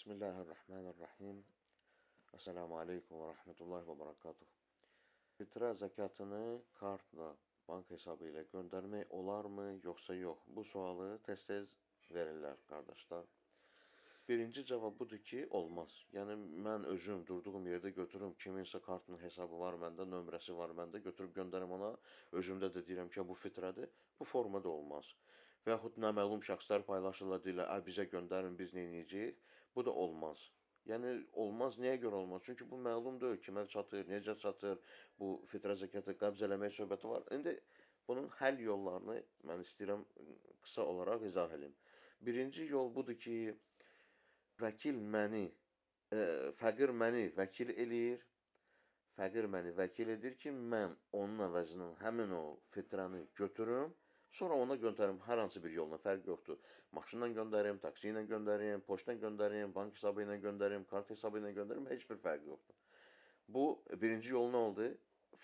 Bismillahirrahmanirrahim. Esselamu Aleyküm ve Rahmetullahi ve Berekatuhu. Fitre zekatını kartla, bank hesabı ile göndermek olar mı yoksa yok? Bu sualı tez-tez verirler kardeşler. Birinci cevap budur ki, olmaz. Yəni, mən özüm durduğum yerdə götürürüm, kiminsə kartının hesabı var məndə, nömrəsi var məndə, götürüb göndərim ona, özümdə də deyirəm ki, bu fitrədir, bu formada olmaz. Və yaxud naməlum şəxslər paylaşırlar, deyirlər, bizə göndərin, biz neyniyəcəyik? Bu da olmaz. Yəni, olmaz, nəyə görə olmaz? Çünki bu məlumdur, kimə çatır, necə çatır, bu fitrə zəkatı qəbz eləmək söhbəti var. İndi bunun həll yollarını mən istəyirəm qısa olaraq izah edim. Birinci yol budur ki, vəkil məni, fəqir məni vəkil eləyir, fəqir məni vəkil edir ki, mən onun əvəzinə həmin o fitrəni götürüm, sonra ona göndərim hər hansı bir yolla, fərq yoxdur. Maşınla göndərim, taksi ilə göndərim, poçtdan göndərim, bank hesabı ilə göndərim, kart hesabı ilə göndərim, heç bir fərq yoxdur. Bu, birinci yol nə oldu?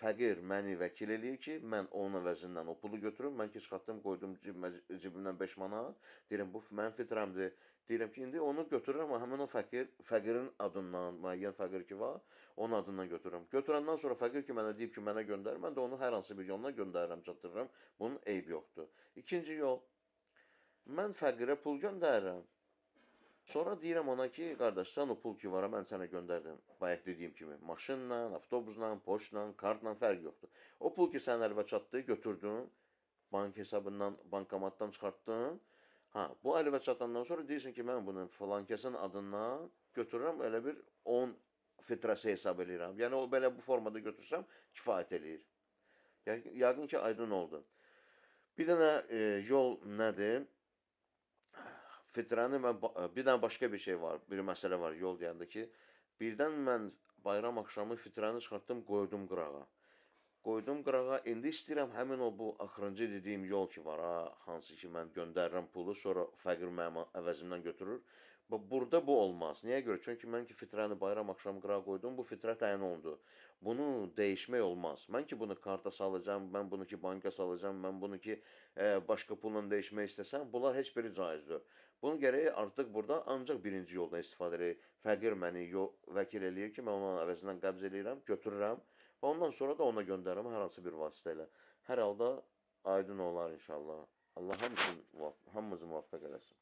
Fəqir məni vəkil eləyir ki, mən onun əvəzindən o pulu götürüm, mən ki, çıxartdım, qoydum cibimdən 5 manat, deyirəm, bu mənim fitrəmdir. Deyirəm ki, indi onu götürürəm, amma həmin o fəqirin adından, müəyyən fəqir ki var, onun adından götürürəm. Götürəndən sonra fəqir ki, mənə deyib ki, mənə göndər, mən də onu hər hansı bir yolla göndərirəm, çatdırıram. Bunun eybi yoxdur. İkinci yol, mən fəqirə pul göndərirəm. Sonra deyirəm ona ki, qardaş, sən o pul ki var, mən sənə göndərdim. Bayaq dediyim kimi, maşınla, avtobusla, poçtla, kartla fərq yoxdur. O pul ki sənin əlinə çatdı, götürdün, bank hesabından, bankomatdan çıxartdın. Ha, bu əlinə çatandan sonra deyirsən ki, mən bunu filankəsin adından götürürəm, elə bir 10 fitrəsi hesab edirəm. Yəni, o belə bu formada götürsəm, kifayət eləyir. Yəqin ki, aydın oldu. Bir dənə yol nədir? Fitrəni mən, bir dənə başqa bir şey var, bir məsələ var yol deyəndə ki, birdən mən bayram axşamı fitrəni çıxartdım, qoydum qırağa. Qoydum qırağa, indi istəyirəm həmin o bu axırıncı dediyim yol ki var, hansı ki mən göndərirəm pulu, sonra fəqir mənim əvəzimdən götürür. Burada bu olmaz. Niyə görə? Çünki mən ki fitrəni bayram axşamı qırağa qoydum, bu fitrə təyin olundu. Bunu dəyişmək olmaz. Mən ki bunu karta salacağım, mən bunu ki banka salacağım, mən bunu ki başqa pulla dəyişmək istəsəm, bunlar heç biri caizdir. Bunun gərəyi artıq burada ancaq birinci yoldan istifadə edir. Fəqir məni vəkil eləyir ki, mən onun əvəzindən qəbz eləyirəm, götürürəm və ondan sonra da ona göndərirəm hər hansı bir vasitə ilə. Hər halda aydın olar inşallah. Allah hamımızı müvəffəq eləsin.